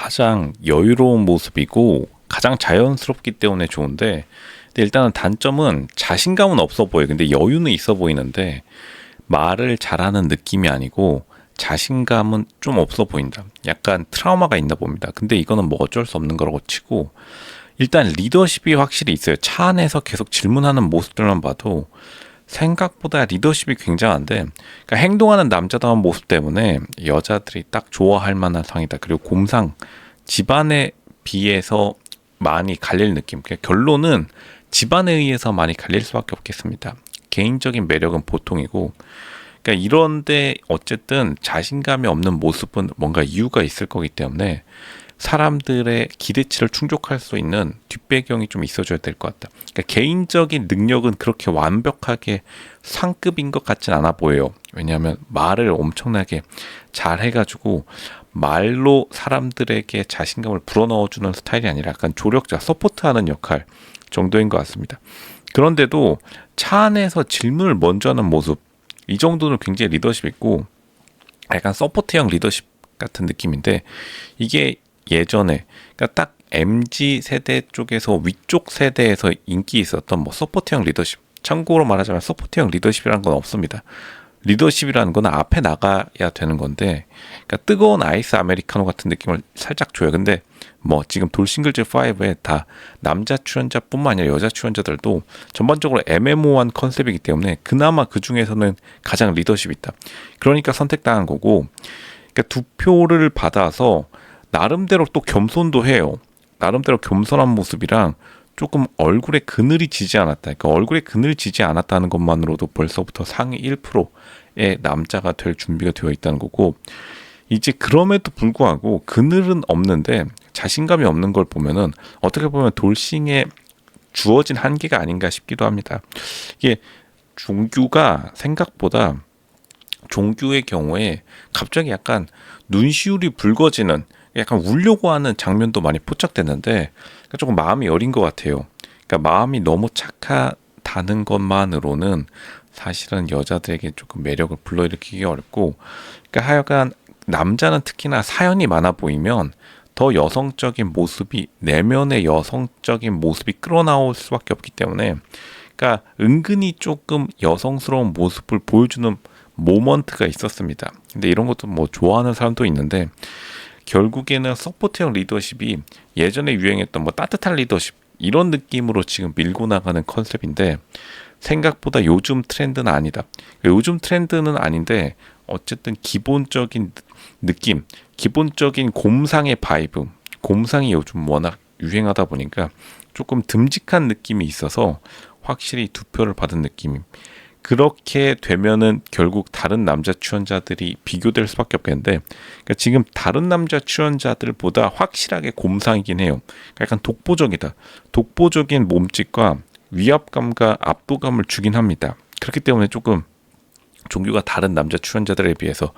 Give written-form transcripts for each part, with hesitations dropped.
가장 여유로운 모습이고 가장 자연스럽기 때문에 좋은데, 근데 일단은 단점은 자신감은 없어 보여요. 근데 여유는 있어 보이는데 말을 잘하는 느낌이 아니고 자신감은 좀 없어 보인다. 약간 트라우마가 있나 봅니다. 근데 이거는 뭐 어쩔 수 없는 거라고 치고, 일단 리더십이 확실히 있어요. 차 안에서 계속 질문하는 모습들만 봐도 생각보다 리더십이 굉장한데, 그러니까 행동하는 남자다운 모습 때문에 여자들이 딱 좋아할 만한 상이다. 그리고 곰상 집안에 비해서 많이 갈릴 느낌. 그러니까 결론은 집안에 의해서 많이 갈릴 수밖에 없겠습니다. 개인적인 매력은 보통이고, 그러니까 이런데 어쨌든 자신감이 없는 모습은 뭔가 이유가 있을 거기 때문에 사람들의 기대치를 충족할 수 있는 뒷배경이 좀 있어줘야 될 것 같다. 그러니까 개인적인 능력은 그렇게 완벽하게 상급인 것 같진 않아 보여요. 왜냐하면 말을 엄청나게 잘 해가지고 말로 사람들에게 자신감을 불어넣어주는 스타일이 아니라 약간 조력자, 서포트하는 역할 정도인 것 같습니다. 그런데도 차 안에서 질문을 먼저 하는 모습, 이 정도는 굉장히 리더십 있고 약간 서포트형 리더십 같은 느낌인데, 이게 예전에 그러니까 딱 MZ 세대 쪽에서 위쪽 세대에서 인기 있었던 뭐 서포트형 리더십, 참고로 말하자면 서포트형 리더십이라는 건 없습니다. 리더십이라는 건 앞에 나가야 되는 건데, 그러니까 뜨거운 아이스 아메리카노 같은 느낌을 살짝 줘요. 근데 뭐 지금 돌싱글즈 5에 다 남자 출연자뿐만 아니라 여자 출연자들도 전반적으로 애매모호한 컨셉이기 때문에 그나마 그 중에서는 가장 리더십이 있다. 그러니까 선택당한 거고, 그러니까 두 표를 받아서 나름대로 또 겸손도 해요. 나름대로 겸손한 모습이랑 조금 얼굴에 그늘이 지지 않았다. 그러니까 얼굴에 그늘이 지지 않았다는 것만으로도 벌써부터 상위 1%의 남자가 될 준비가 되어 있다는 거고, 이제 그럼에도 불구하고 그늘은 없는데 자신감이 없는 걸 보면은 어떻게 보면 돌싱에 주어진 한계가 아닌가 싶기도 합니다. 이게 종규가 생각보다, 종규의 경우에 갑자기 약간 눈시울이 붉어지는, 약간 울려고 하는 장면도 많이 포착됐는데 조금 마음이 여린 것 같아요. 그러니까 마음이 너무 착하다는 것만으로는 사실은 여자들에게 조금 매력을 불러일으키기 어렵고, 그러니까 하여간 남자는 특히나 사연이 많아 보이면 더 여성적인 모습이, 내면의 여성적인 모습이 끌어나올 수밖에 없기 때문에, 그러니까 은근히 조금 여성스러운 모습을 보여주는 모먼트가 있었습니다. 근데 이런 것도 뭐 좋아하는 사람도 있는데, 결국에는 서포트형 리더십이 예전에 유행했던 뭐 따뜻한 리더십 이런 느낌으로 지금 밀고 나가는 컨셉인데, 생각보다 요즘 트렌드는 아니다. 요즘 트렌드는 아닌데 어쨌든 기본적인 느낌, 기본적인 곰상의 바이브, 곰상이 요즘 워낙 유행하다 보니까 조금 듬직한 느낌이 있어서 확실히 두 표를 받은 느낌. 그렇게 되면은 결국 다른 남자 출연자들이 비교될 수밖에 없겠는데, 그러니까 지금 다른 남자 출연자들보다 확실하게 곰상이긴 해요. 그러니까 약간 독보적이다. 독보적인 몸짓과 위압감과 압도감을 주긴 합니다. 그렇기 때문에 조금 종규가 다른 남자 출연자들에 비해서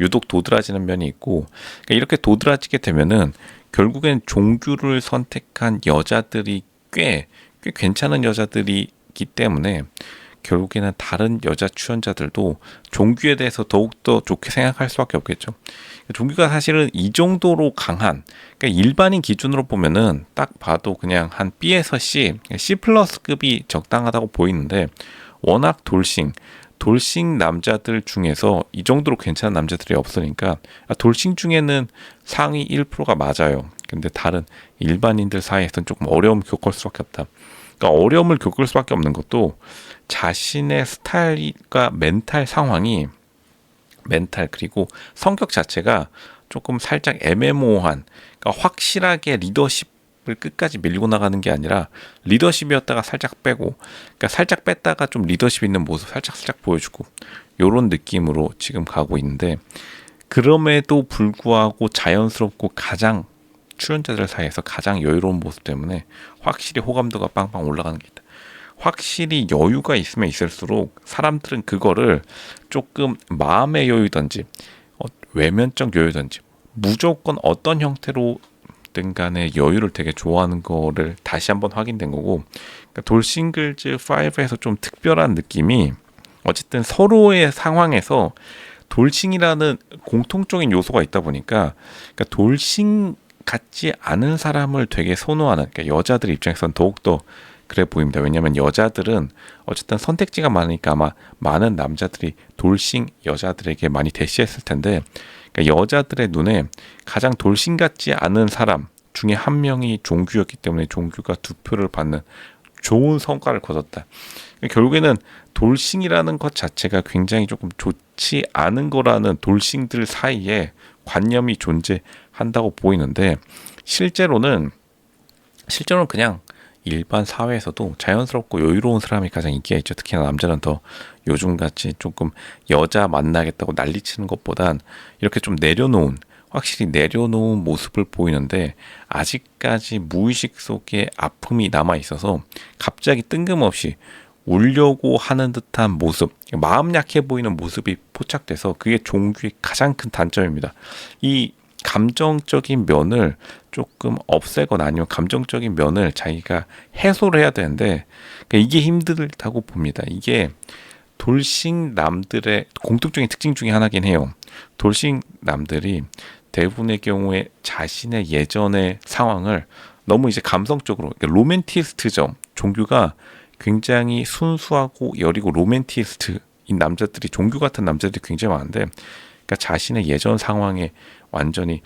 유독 도드라지는 면이 있고, 그러니까 이렇게 도드라지게 되면은 결국엔 종규를 선택한 여자들이 꽤 괜찮은 여자들이기 때문에 결국에는 다른 여자 출연자들도 종규에 대해서 더욱더 좋게 생각할 수밖에 없겠죠. 종규가 사실은 이 정도로 강한, 그러니까 일반인 기준으로 보면은 딱 봐도 그냥 한 B에서 C 플러스급이 적당하다고 보이는데, 워낙 돌싱 남자들 중에서 이 정도로 괜찮은 남자들이 없으니까 돌싱 중에는 상위 1%가 맞아요. 근데 다른 일반인들 사이에서는 조금 어려움을 겪을 수밖에 없다. 그러니까 어려움을 겪을 수밖에 없는 것도 자신의 스타일과 멘탈 상황이, 멘탈 그리고 성격 자체가 조금 살짝 애매모호한, 그러니까 확실하게 리더십을 끝까지 밀고 나가는 게 아니라 리더십이었다가 살짝 빼고, 그러니까 살짝 뺐다가 좀 리더십 있는 모습 살짝 보여주고, 요런 느낌으로 지금 가고 있는데, 그럼에도 불구하고 자연스럽고 가장 출연자들 사이에서 가장 여유로운 모습 때문에 확실히 호감도가 빵빵 올라가는 게 있다. 확실히 여유가 있으면 있을수록 사람들은 그거를 조금 마음의 여유든지 외면적 여유든지 무조건 어떤 형태로든 간에 여유를 되게 좋아하는 거를 다시 한번 확인된 거고, 그러니까 돌싱글즈 5에서 좀 특별한 느낌이 어쨌든 서로의 상황에서 돌싱이라는 공통적인 요소가 있다 보니까, 그러니까 돌싱 같지 않은 사람을 되게 선호하는, 그러니까 여자들 입장에서는 더욱더 그래 보입니다. 왜냐하면 여자들은 어쨌든 선택지가 많으니까 아마 많은 남자들이 돌싱 여자들에게 많이 대시했을 텐데, 그러니까 여자들의 눈에 가장 돌싱 같지 않은 사람 중에 한 명이 종규였기 때문에 종규가 2표를 받는 좋은 성과를 거뒀다. 결국에는 돌싱이라는 것 자체가 굉장히 조금 좋지 않은 거라는 돌싱들 사이에 관념이 존재한다고 보이는데, 실제로는 그냥 일반 사회에서도 자연스럽고 여유로운 사람이 가장 인기가 있죠. 특히나 남자는 더 요즘같이 조금 여자 만나겠다고 난리치는 것보단 이렇게 좀 확실히 내려놓은 모습을 보이는데, 아직까지 무의식 속에 아픔이 남아 있어서 갑자기 뜬금없이 울려고 하는 듯한 모습, 마음 약해 보이는 모습이 포착돼서 그게 종규의 가장 큰 단점입니다. 이 감정적인 면을 조금 없애거나 아니면 감정적인 면을 자기가 해소를 해야 되는데, 그러니까 이게 힘들다고 봅니다. 이게 돌싱 남들의 공통적인 특징 중에 하나긴 해요. 돌싱 남들이 대부분의 경우에 자신의 예전의 상황을 너무 이제 감성적으로, 그러니까 로맨티스트죠. 종규가 굉장히 순수하고 여리고 로맨티스트인 남자들이, 종규 같은 남자들이 굉장히 많은데, 그러니까 자신의 예전 상황에 완전히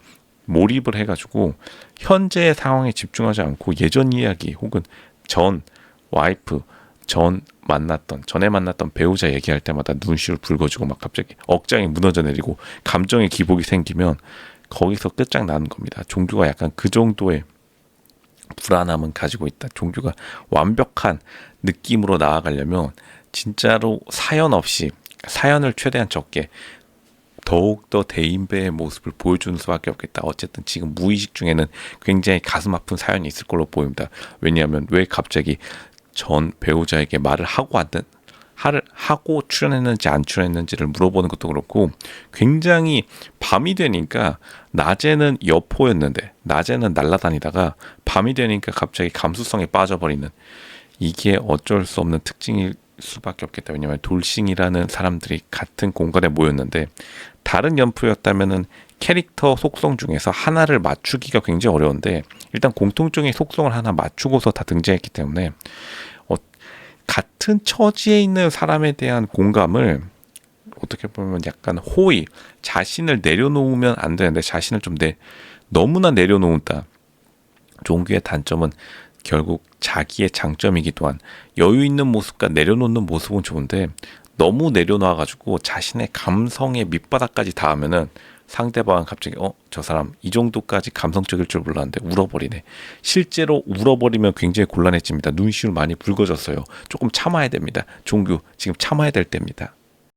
몰입을 해가지고 현재의 상황에 집중하지 않고 예전 이야기 혹은 전 와이프, 전에 만났던 배우자 얘기할 때마다 눈시울 붉어지고 막 갑자기 억장이 무너져 내리고 감정의 기복이 생기면 거기서 끝장나는 겁니다. 종규가 약간 그 정도의 불안함은 가지고 있다. 종규가 완벽한 느낌으로 나아가려면 진짜로 사연 없이, 사연을 최대한 적게, 더욱더 대인배의 모습을 보여주는 수밖에 없겠다. 어쨌든 지금 무의식 중에는 굉장히 가슴 아픈 사연이 있을 걸로 보입니다. 왜냐하면 왜 갑자기 전 배우자에게 말을 하고 출연했는지 안 출연했는지를 물어보는 것도 그렇고, 굉장히 밤이 되니까, 낮에는 여포였는데 낮에는 날아다니다가 밤이 되니까 갑자기 감수성에 빠져버리는, 이게 어쩔 수 없는 특징일 수밖에 없겠다. 왜냐하면 돌싱이라는 사람들이 같은 공간에 모였는데, 다른 연프였다면은 캐릭터 속성 중에서 하나를 맞추기가 굉장히 어려운데, 일단 공통적인 속성을 하나 맞추고서 다 등장했기 때문에 같은 처지에 있는 사람에 대한 공감을, 어떻게 보면 약간 호의, 자신을 내려놓으면 안 되는데 자신을 좀 너무나 내려놓는다. 종규의 단점은 결국 자기의 장점이기도 한, 여유 있는 모습과 내려놓는 모습은 좋은데 너무 내려놔가지고 자신의 감성의 밑바닥까지 닿으면은 상대방은 갑자기 저 사람 이 정도까지 감성적일 줄 몰랐는데 울어버리네. 실제로 울어버리면 굉장히 곤란해집니다. 눈시울 많이 붉어졌어요. 조금 참아야 됩니다. 종규 지금 참아야 될 때입니다.